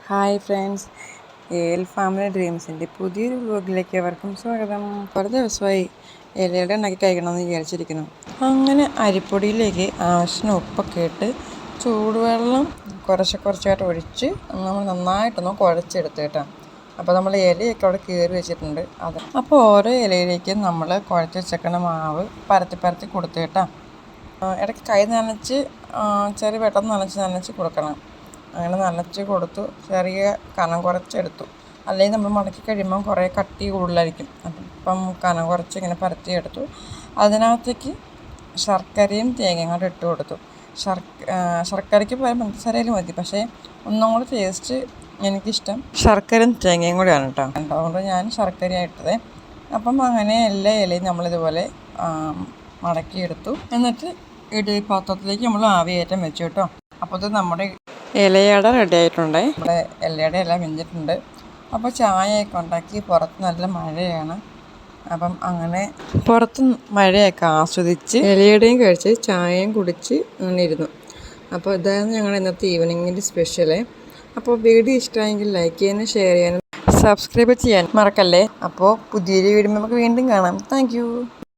Hi friends, family ഡ്രീംസിൻ്റെ പുതിയൊരു വ്ലോഗിലേക്ക് അവർക്കും സ്വാഗതം. കുറേ ദിവസമായി ഇലയുടെ ഉണ്ടാക്കി കഴിക്കണമെന്ന് വിചാരിച്ചിരിക്കുന്നു. അങ്ങനെ അരിപ്പൊടിയിലേക്ക് ആവശ്യത്തിന് ഉപ്പൊക്കെ ഇട്ട് ചൂടുവെള്ളം കുറച്ചായിട്ട് ഒഴിച്ച് നമ്മൾ നന്നായിട്ടൊന്ന് കുഴച്ചെടുത്ത് കേട്ടോ. അപ്പോൾ നമ്മൾ ഇലയൊക്കെ അവിടെ കീറി വെച്ചിട്ടുണ്ട്. അപ്പോൾ ഓരോ ഇലയിലേക്കും നമ്മൾ കുഴച്ച് വെച്ചേക്കണ മാവ് പരത്തി കൊടുത്ത് കേട്ടോ. ഇടയ്ക്ക് കൈ നനച്ച് ചെറിയ പെട്ടെന്ന് നനച്ച് കൊടുക്കണം. അങ്ങനെ നനച്ച് കൊടുത്തു, ചെറിയ കനം കുറച്ചെടുത്തു. അല്ലെങ്കിൽ നമ്മൾ മടക്കി കഴിയുമ്പം കുറേ കട്ടി കൂടുതലായിരിക്കും. അപ്പം കനം കുറച്ച് ഇങ്ങനെ പരത്തിയെടുത്തു. അതിനകത്തേക്ക് ശർക്കരയും തേങ്ങയും കൂടെ ഇട്ട് കൊടുത്തു. ശർക്കരയ്ക്ക് പകരം പഞ്ചസാരയിൽ മതി, പക്ഷേ ഒന്നും കൂടി ടേസ്റ്റ് എനിക്കിഷ്ടം ശർക്കരയും തേങ്ങയും കൂടെയാണ് കേട്ടോ. അതുകൊണ്ട് ഞാൻ ശർക്കരയാണ് ഇട്ടത്. അപ്പം അങ്ങനെ എല്ലാ ഇലയും നമ്മളിതുപോലെ മടക്കിയെടുത്തു. എന്നിട്ട് ഇഡ്ഡലി പാത്രത്തിലേക്ക് നമ്മൾ ആവിയേറ്റം വെച്ചു കേട്ടോ. അപ്പോൾ നമ്മുടെ ഇലയട റെഡി ആയിട്ടുണ്ടേ. നമ്മുടെ ഇലയുടെ എല്ലാം വെന്തിട്ടുണ്ട്. അപ്പോൾ ചായയൊക്കെ ഉണ്ടാക്കി, പുറത്ത് നല്ല മഴയാണ്. അപ്പം അങ്ങനെ പുറത്ത് മഴയൊക്കെ ആസ്വദിച്ച് ഇലയുടെയും കഴിച്ച് ചായയും കുടിച്ച് അങ്ങനെ ഇരുന്നു. അപ്പോൾ ഇതായിരുന്നു ഞങ്ങളുടെ ഇന്നത്തെ ഈവനിങ്ങിൻ്റെ സ്പെഷ്യല്. അപ്പോൾ വീഡിയോ ഇഷ്ടമായെങ്കിൽ ലൈക്ക് ചെയ്യാനും ഷെയർ ചെയ്യാനും സബ്സ്ക്രൈബ് ചെയ്യാൻ മറക്കല്ലേ. അപ്പോൾ പുതിയൊരു വീഡിയോ നമുക്ക് വീണ്ടും കാണാം. താങ്ക്